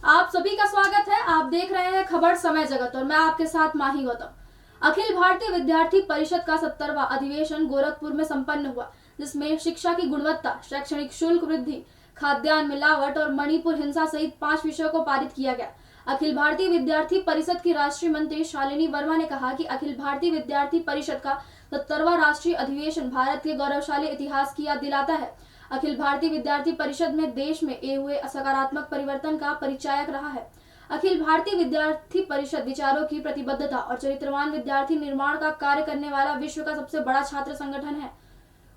आप सभी का स्वागत है। आप देख रहे हैं खबर समय जगत और मैं आपके साथ माही गौतम। अखिल भारतीय विद्यार्थी परिषद का 70वां अधिवेशन गोरखपुर में संपन्न हुआ, जिसमें शिक्षा की गुणवत्ता, शैक्षणिक शुल्क वृद्धि, खाद्यान्न मिलावट और मणिपुर हिंसा सहित 5 विषयों को पारित किया गया। अखिल भारतीय विद्यार्थी परिषद की राष्ट्रीय मंत्री शालिनी वर्मा ने कहा कि अखिल भारतीय विद्यार्थी परिषद का 70वां राष्ट्रीय अधिवेशन भारत के गौरवशाली इतिहास की याद दिलाता है। अखिल भारतीय विद्यार्थी परिषद में देश में हुए सकारात्मक परिवर्तन का परिचायक रहा है। अखिल भारतीय विद्यार्थी परिषद विचारों की प्रतिबद्धता और चरित्रवान विद्यार्थी निर्माण का कार्य करने वाला विश्व का सबसे बड़ा छात्र संगठन है।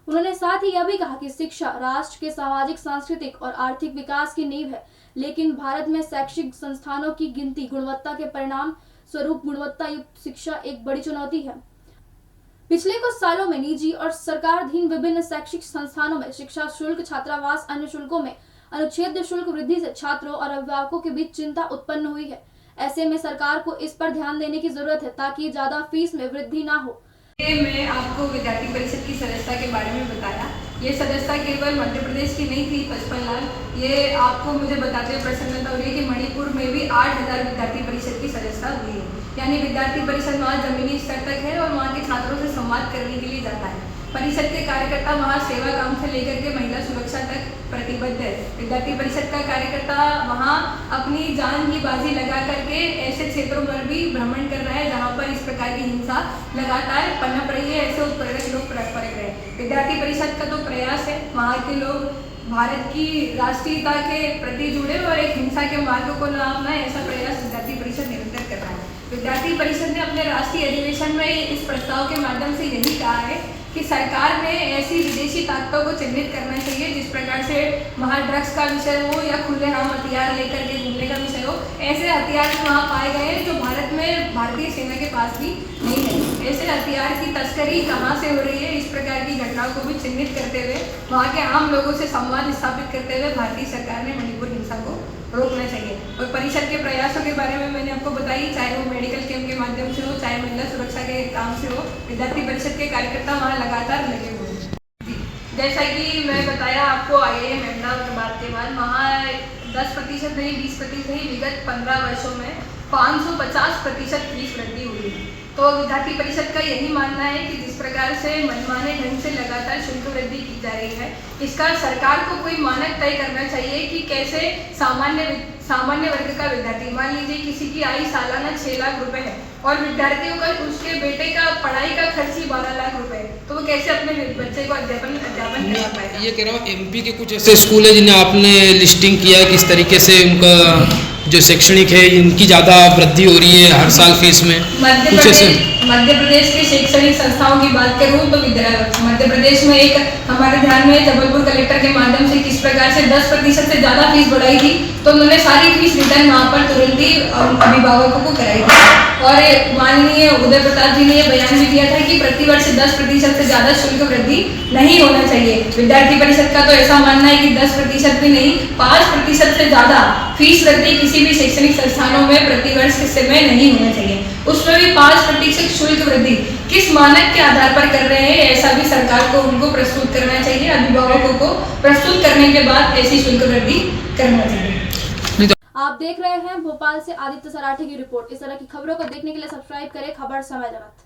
उन्होंने साथ ही यह भी कहा कि शिक्षा राष्ट्र के सामाजिक, सांस्कृतिक और आर्थिक विकास की नींव है, लेकिन भारत में शैक्षिक संस्थानों की गिनती गुणवत्ता के परिणाम स्वरूप गुणवत्ता युक्त शिक्षा एक बड़ी चुनौती है। पिछले कुछ सालों में निजी और सरकाराधीन विभिन्न शैक्षिक संस्थानों में शिक्षा शुल्क, छात्रावास, अन्य शुल्कों में अनुच्छेद शुल्क वृद्धि से छात्रों और अभिभावकों के बीच चिंता उत्पन्न हुई है। ऐसे में सरकार को इस पर ध्यान देने की जरूरत है ताकि ज्यादा फीस में वृद्धि ना हो। मैं आपको विद्यार्थी परिषद की सदस्यता के बारे में बताया। ये सदस्यता केवल मध्य प्रदेश की नहीं थी 55 लाख। ये आपको मुझे बताते हुए प्रसन्नता हो रही है कि मणिपुर में भी 8000 विद्यार्थी परिषद की सदस्यता हुई है। यानी विद्यार्थी परिषद वहाँ जमीनी स्तर तक है और वहाँ के छात्रों से संवाद करने के लिए जाता है। परिषद के कार्यकर्ता वहाँ सेवा काम से लेकर के महिला सुरक्षा तक प्रतिबद्ध है। विद्यार्थी परिषद का कार्यकर्ता वहाँ अपनी जान की बाजी लगा करके ऐसे क्षेत्रों पर भी भ्रमण कर रहा है जहाँ पर इस प्रकार की हिंसा लगातार पनप रही है। ऐसे उत्प्रेरक लोग परख रहे हैं। विद्यार्थी परिषद का तो प्रयास है वहाँ के लोग भारत की राष्ट्रीयता के प्रति जुड़े और एक हिंसा के मार्ग को न अपनाए, ऐसा प्रयास विद्यार्थी परिषद निरंतर कर रहा है। विद्यार्थी परिषद ने अपने राष्ट्रीय अधिवेशन में इस प्रस्ताव के माध्यम से यही कहा है कि सरकार ने ऐसी विदेशी ताकतों को चिन्हित करना चाहिए जिस प्रकार से वहाँ ड्रग्स का विषय हो या खुलेआम हथियार लेकर के घूमने का विषय हो। ऐसे हथियार वहाँ पाए गए हैं जो भारत में भारतीय सेना के पास भी नहीं है। ऐसे हथियार की तस्करी कहाँ से हो रही है, इस प्रकार की घटनाओं को भी चिन्हित करते हुए वहाँ के आम लोगों से संवाद स्थापित करते हुए भारतीय सरकार ने मणिपुर हिंसा को रोकना चाहिए। और परिषद के प्रयासों के बारे में मैंने आपको बताई, चाहे वो मेडिकल कैंप के माध्यम से हो, चाहे महिला सुरक्षा के काम से हो, विद्यार्थी परिषद के कार्यकर्ता वहाँ लगातार लगे हुए हैं। जैसा कि मैं बताया आपको IIM अहमदाबाद के बाद वहाँ 10% नहीं 20% नहीं, विगत 15 वर्षों में 550% फीस वृद्धि हुई है। तो विद्यार्थी परिषद का यही मानना है कि जिस प्रकार से मनमाने ढंग से लगातार शुल्क वृद्धि की जा रही है, इसका सरकार को कोई मानक तय करना चाहिए कि कैसे सामान्य वर्ग का विद्यार्थी, मान लीजिए किसी की आय सालाना 6 लाख रुपए है और विद्यार्थियों का उसके बेटे का पढ़ाई का खर्च ही 12 लाख रुपए है, तो वो कैसे अपने बच्चे को अध्यापन करा पाएगा। ये कह रहा हूँ MP के कुछ ऐसे स्कूल है जिन्हें आपने लिस्टिंग किया है, किस तरीके से उनका जो शैक्षणिक है इनकी ज़्यादा वृद्धि हो रही है हर साल फीस में। मध्य प्रदेश के शैक्षणिक संस्थाओं की बात करूं तो मध्य प्रदेश में एक हमारे ध्यान में जबलपुर कलेक्टर के माध्यम से किस प्रकार से 10% से ज़्यादा फीस बढ़ाई थी, तो उन्होंने सारी फीस रिटर्न वहाँ पर तुरंत ही अभिभावकों को कराई थी। और माननीय उदय प्रताप जी ने यह बयान भी दिया था कि प्रतिवर्ष 10% से ज़्यादा शुल्क वृद्धि नहीं होना चाहिए। विद्यार्थी परिषद का तो ऐसा मानना है कि 10% भी नहीं, 5% से ज़्यादा फीस वृद्धि किसी भी शैक्षणिक संस्थानों में प्रतिवर्ष के समय नहीं होना चाहिए। उसमें भी 5% शुल्क वृद्धि किस मानक के आधार पर कर रहे हैं, ऐसा भी सरकार को उनको प्रस्तुत करना चाहिए। अभिभावकों को प्रस्तुत करने के बाद ऐसी शुल्क वृद्धि करना चाहिए। आप देख रहे हैं भोपाल से आदित्य सराठी की रिपोर्ट। इस तरह की खबरों को देखने के लिए सब्सक्राइब करें खबर समय जगत।